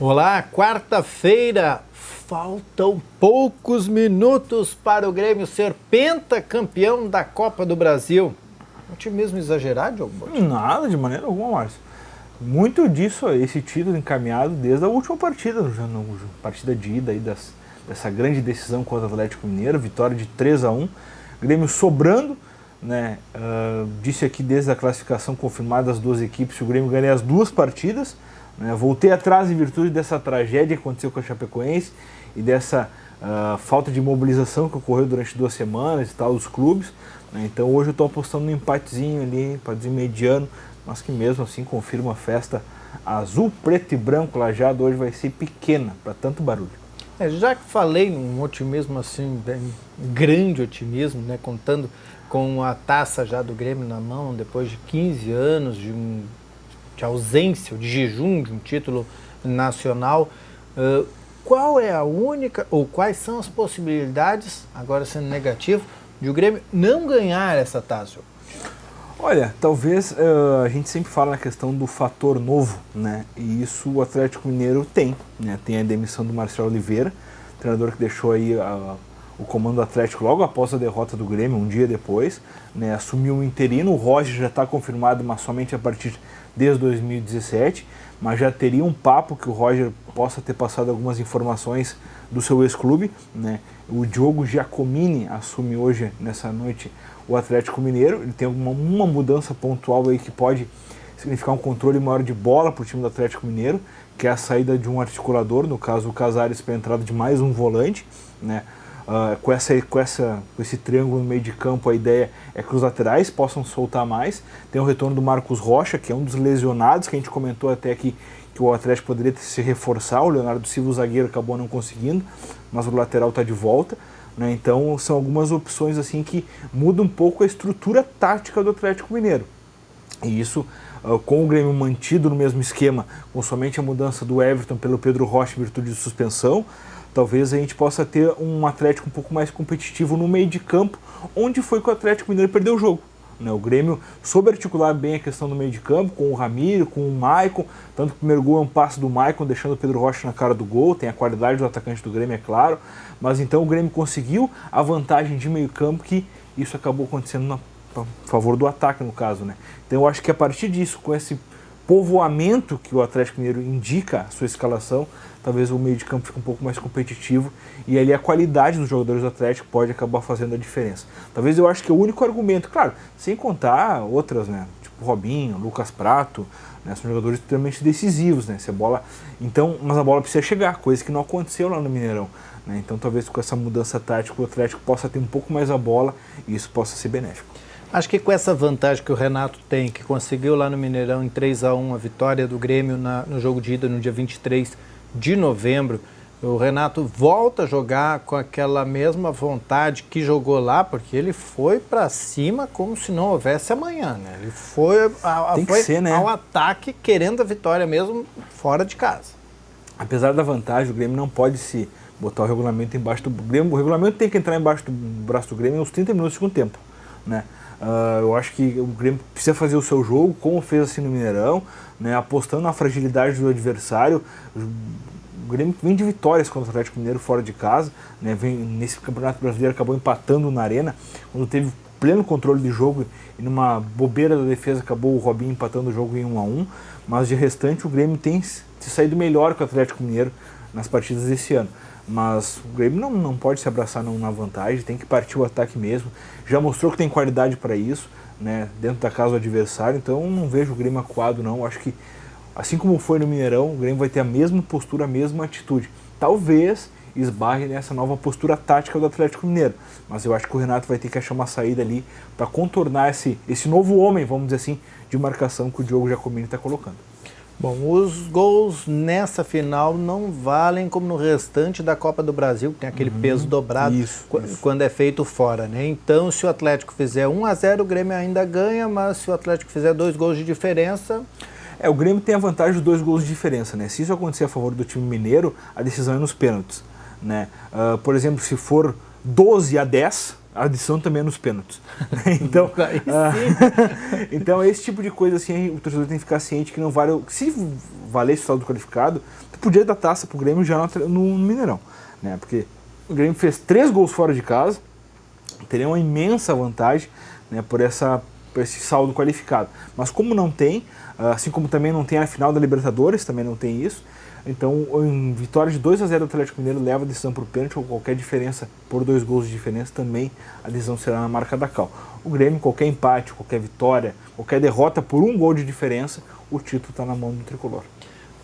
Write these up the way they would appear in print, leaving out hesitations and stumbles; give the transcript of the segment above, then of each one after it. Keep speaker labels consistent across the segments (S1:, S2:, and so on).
S1: Olá, quarta-feira, faltam poucos minutos para o Grêmio ser pentacampeão da Copa do Brasil. Otimismo exagerado, Diogo Botti?
S2: Nada, de maneira alguma, Márcio. Muito disso, esse título encaminhado desde a última partida, partida de ida aí dessa grande decisão contra o Atlético Mineiro, vitória de 3-1, Grêmio sobrando, né? Disse aqui desde a classificação confirmada das duas equipes, o Grêmio ganhou as duas partidas, né? Voltei atrás em virtude dessa tragédia que aconteceu com a Chapecoense e dessa falta de mobilização que ocorreu durante 2 semanas e tal, dos clubes, né? Então hoje eu estou apostando no empatezinho ali, empatezinho mediano, mas que mesmo assim confirma a festa azul, preto e branco lajado hoje vai ser pequena para tanto barulho.
S1: Já que falei num otimismo assim, bem grande otimismo, né, contando com a taça já do Grêmio na mão, depois de 15 anos de ausência, de jejum de um título nacional, qual é a única, ou quais são as possibilidades, agora sendo negativo, de o Grêmio não ganhar essa taça?
S2: Olha, talvez a gente sempre fala na questão do fator novo, né? E isso o Atlético Mineiro tem, né? Tem a demissão do Marcelo Oliveira, treinador que deixou aí o comando do Atlético logo após a derrota do Grêmio, um dia depois, né? Assumiu o interino, o Roger já está confirmado, mas somente a partir desde 2017, mas já teria um papo que o Roger possa ter passado algumas informações do seu ex-clube, né? O Diogo Giacomini assume hoje, nessa noite, o Atlético Mineiro. Ele tem uma mudança pontual aí que pode significar um controle maior de bola para o time do Atlético Mineiro, que é a saída de um articulador, no caso o Casares, para a entrada de mais um volante, né? Com esse triângulo no meio de campo, a ideia é que os laterais possam soltar mais. Tem o retorno do Marcos Rocha, que é um dos lesionados, que a gente comentou até aqui que o Atlético poderia se reforçar. O Leonardo Silva, o zagueiro, acabou não conseguindo, mas o lateral está de volta, né? Então são algumas opções assim que mudam um pouco a estrutura tática do Atlético Mineiro. E isso, com o Grêmio mantido no mesmo esquema, com somente a mudança do Everton pelo Pedro Rocha em virtude de suspensão, talvez a gente possa ter um Atlético um pouco mais competitivo no meio de campo, onde foi que o Atlético Mineiro perdeu o jogo, né? O Grêmio soube articular bem a questão do meio de campo, com o Ramiro, com o Maicon, tanto que o primeiro gol é um passe do Maicon, deixando o Pedro Rocha na cara do gol, tem a qualidade do atacante do Grêmio, é claro, mas então o Grêmio conseguiu a vantagem de meio campo, que isso acabou acontecendo a favor do ataque, no caso, né? Então eu acho que a partir disso, com esse povoamento que o Atlético Mineiro indica a sua escalação, talvez o meio de campo fique um pouco mais competitivo e ali a qualidade dos jogadores do Atlético pode acabar fazendo a diferença. Talvez eu acho que é o único argumento, claro, sem contar outras, né, tipo Robinho, Lucas Prato, né, são jogadores extremamente decisivos, né, se a bola, então, mas a bola precisa chegar, coisa que não aconteceu lá no Mineirão, né, então talvez com essa mudança tática o Atlético possa ter um pouco mais a bola e isso possa ser benéfico.
S1: Acho que com essa vantagem que o Renato tem, que conseguiu lá no Mineirão em 3-1 a vitória do Grêmio no jogo de ida no dia 23 de novembro, o Renato volta a jogar com aquela mesma vontade que jogou lá, porque ele foi para cima como se não houvesse amanhã, né? Ele foi ao ataque querendo a vitória mesmo fora de casa.
S2: Apesar da vantagem, o Grêmio não pode se botar o regulamento embaixo do Grêmio. O regulamento tem que entrar embaixo do braço do Grêmio nos 30 minutos do segundo tempo, né? Eu acho que o Grêmio precisa fazer o seu jogo, como fez assim no Mineirão, né, apostando na fragilidade do adversário. O Grêmio vem de vitórias contra o Atlético Mineiro fora de casa, né, nesse Campeonato Brasileiro acabou empatando na Arena, quando teve pleno controle de jogo e numa bobeira da defesa acabou o Robinho empatando o jogo em 1-1, mas de restante o Grêmio tem se saído melhor que o Atlético Mineiro nas partidas desse ano. Mas o Grêmio não pode se abraçar na vantagem, tem que partir o ataque mesmo. Já mostrou que tem qualidade para isso, né, dentro da casa do adversário, então não vejo o Grêmio acuado não. Acho que, assim como foi no Mineirão, o Grêmio vai ter a mesma postura, a mesma atitude. Talvez esbarre nessa nova postura tática do Atlético Mineiro, mas eu acho que o Renato vai ter que achar uma saída ali para contornar esse novo homem, vamos dizer assim, de marcação que o Diogo Giacomini está colocando.
S1: Bom, os gols nessa final não valem como no restante da Copa do Brasil, que tem aquele peso dobrado quando é feito fora, né? Então, se o Atlético fizer 1-0, o Grêmio ainda ganha, mas se o Atlético fizer 2 gols de diferença...
S2: O Grêmio tem a vantagem dos 2 gols de diferença, né? Se isso acontecer a favor do time mineiro, a decisão é nos pênaltis, né? Por exemplo, se for 12-10... a adição também é nos pênaltis. Então, então, esse tipo de coisa, assim, o torcedor tem que ficar ciente que não vale... Se valesse o saldo qualificado, tu podia dar taça pro Grêmio já no Mineirão, né? Porque o Grêmio fez 3 gols fora de casa, teria uma imensa vantagem, né, por esse saldo qualificado. Mas como não tem, assim como também não tem a final da Libertadores, também não tem isso, então em vitória de 2-0 do Atlético Mineiro leva a decisão por pênalti, ou qualquer diferença por 2 gols de diferença também a decisão será na marca da cal. O Grêmio, qualquer empate, qualquer vitória, qualquer derrota por 1 gol de diferença, o título está na mão do tricolor.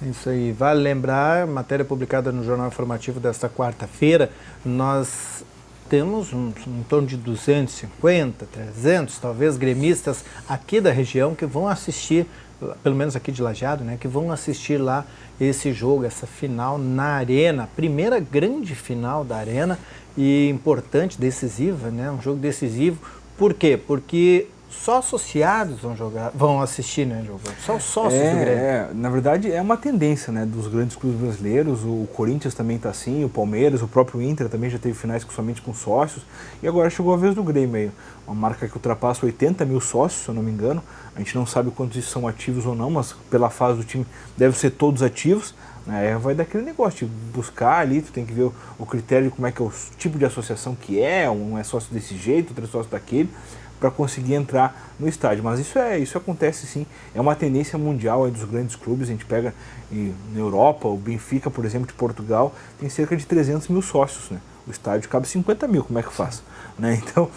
S1: Isso aí. Vale lembrar, matéria publicada no Jornal Informativo desta quarta-feira, nós temos em torno de 250, 300, talvez, gremistas aqui da região que vão assistir, pelo menos aqui de Lajeado, né, que vão assistir lá esse jogo, essa final na Arena, primeira grande final da Arena e importante, decisiva, né, um jogo decisivo. Por quê? Porque só associados vão assistir, né, jogo? Só os sócios do Grêmio.
S2: Na verdade, é uma tendência, né, dos grandes clubes brasileiros. O Corinthians também está assim, o Palmeiras, o próprio Inter também já teve finais somente com sócios. E agora chegou a vez do Grêmio aí, uma marca que ultrapassa 80 mil sócios, se eu não me engano. A gente não sabe quantos são ativos ou não, mas pela fase do time deve ser todos ativos. Vai daquele negócio de buscar ali, tu tem que ver o critério de como é que é o tipo de associação que é, um é sócio desse jeito, outro é sócio daquele, para conseguir entrar no estádio. Mas isso acontece sim, é uma tendência mundial aí dos grandes clubes. A gente pega na Europa, o Benfica, por exemplo, de Portugal, tem cerca de 300 mil sócios, né? O estádio cabe 50 mil, como é que faz? Né? Então,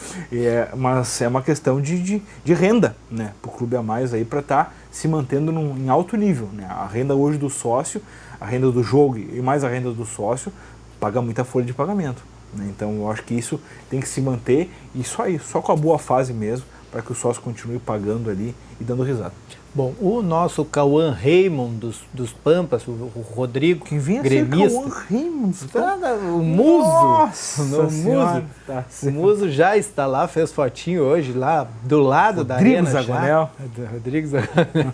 S2: mas é uma questão de renda, né? Para o clube a mais aí, para estar se mantendo em alto nível, né? A renda hoje do sócio, a renda do jogo e mais a renda do sócio, paga muita folha de pagamento. Então eu acho que isso tem que se manter e só com a boa fase mesmo, para que o sócio continue pagando ali e dando risada.
S1: Bom, o nosso Cauã Raymond dos Pampas, o Rodrigo,
S2: que vinha
S1: gremista,
S2: ser Cauã Raymond,
S1: o Muso,
S2: o
S1: Muso já está lá, fez fotinho hoje lá do lado da Arena.
S2: Zagonel.
S1: Rodrigo Zagonel.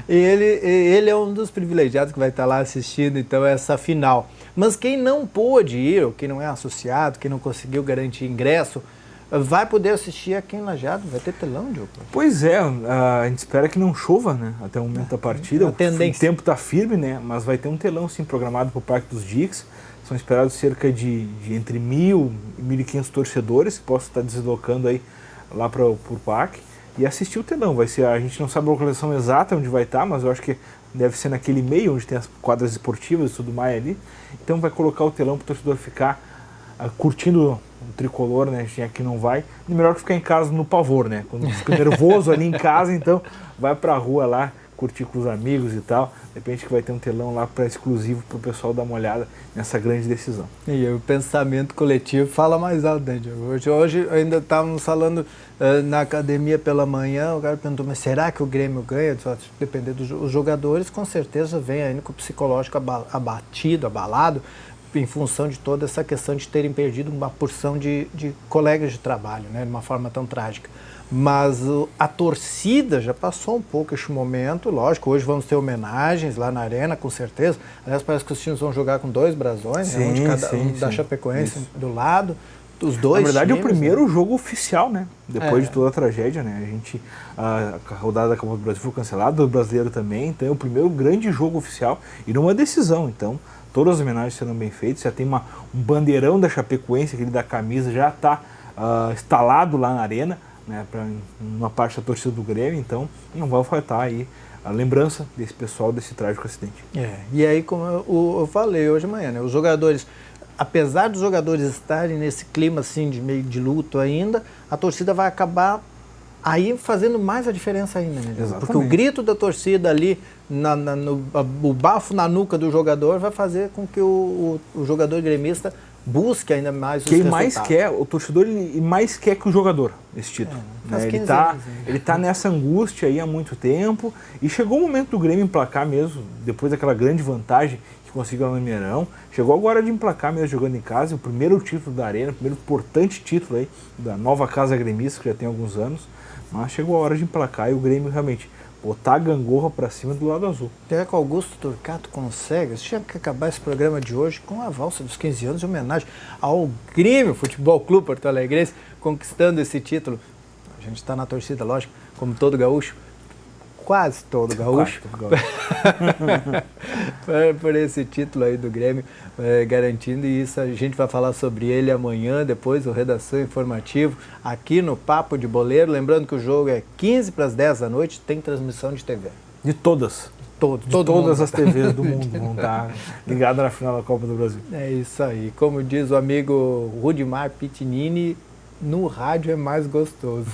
S1: E ele é um dos privilegiados que vai estar lá assistindo então essa final. Mas quem não pôde ir, ou quem não é associado, quem não conseguiu garantir ingresso, vai poder assistir aqui em Lajeado, vai ter telão, Diogo?
S2: Pois é, a gente espera que não chova, né, até o momento da partida. O tempo está firme, né, mas vai ter um telão sim programado para o Parque dos Dix. São esperados cerca de entre 1.000 e 1.500 torcedores que possam estar deslocando aí lá para o parque e assistir o telão. Vai ser, a gente não sabe a localização exata onde vai estar, mas eu acho que deve ser naquele meio onde tem as quadras esportivas e tudo mais ali. Então vai colocar o telão para o torcedor ficar curtindo o tricolor, né? Quem aqui não vai, é melhor que ficar em casa no pavor, né? Quando fica nervoso ali em casa, então vai pra rua lá, curtir com os amigos e tal. De repente que vai ter um telão lá para exclusivo para o pessoal dar uma olhada nessa grande decisão.
S1: E o pensamento coletivo fala mais alto, né, Diogo? Hoje ainda estávamos falando na academia pela manhã, o cara perguntou, mas será que o Grêmio ganha? Depender dos jogadores, com certeza vem ainda com o psicológico abatido, abalado, em função de toda essa questão de terem perdido uma porção de colegas de trabalho, né, de uma forma tão trágica. Mas a torcida já passou um pouco este momento, lógico, hoje vamos ter homenagens lá na Arena, com certeza. Aliás, parece que os times vão jogar com 2 brasões,
S2: sim,
S1: né, um de cada, da Chapecoense do lado, os dois.
S2: Na verdade,
S1: times,
S2: é o primeiro,
S1: né,
S2: jogo oficial, né? Depois de toda a tragédia, né? A rodada da Copa do Brasil foi cancelada, do brasileiro também, então é o primeiro grande jogo oficial e numa decisão, então todas as homenagens serão bem feitas. Já tem um bandeirão da Chapecoense, aquele da camisa, já está instalado lá na Arena, né, para uma parte da torcida do Grêmio, então não vai faltar aí a lembrança desse pessoal, desse trágico acidente.
S1: E aí, como eu falei hoje de manhã, né, os jogadores, apesar dos jogadores estarem nesse clima assim de meio de luto ainda, a torcida vai acabar aí fazendo mais a diferença ainda, né?
S2: Exatamente.
S1: Porque o grito da torcida ali, o bafo na nuca do jogador vai fazer com que o jogador gremista busque ainda mais os resultados.
S2: Mais quer, o torcedor ele mais quer que o jogador esse título. Né? Ele tá nessa angústia aí há muito tempo e chegou o momento do Grêmio emplacar mesmo, depois daquela grande vantagem que conseguiu lá no Mineirão, chegou agora de emplacar mesmo jogando em casa, o primeiro título da Arena, o primeiro importante título aí da nova casa gremista que já tem alguns anos, mas chegou a hora de emplacar e o Grêmio realmente botar a gangorra pra cima do lado azul.
S1: Será que o Augusto Turcato consegue? Tinha que acabar esse programa de hoje com a valsa dos 15 anos, em homenagem ao Grêmio Futebol Clube Porto Alegrense, conquistando esse título. A gente está na torcida, lógico, como todo gaúcho. quase todo gaúcho. Por esse título aí do Grêmio, garantindo, e isso a gente vai falar sobre ele amanhã, depois do Redação Informativo, aqui no Papo de Boleiro. Lembrando que o jogo é 15 para as 10 da noite, tem transmissão de TV.
S2: De todas. Todas as TVs do mundo vão estar ligadas na final da Copa do Brasil.
S1: É isso aí. Como diz o amigo Rudimar Pitinini, no rádio é mais gostoso.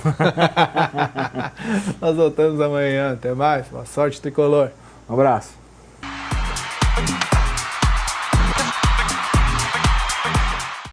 S1: Nós voltamos amanhã. Até mais. Boa sorte, tricolor.
S2: Um abraço.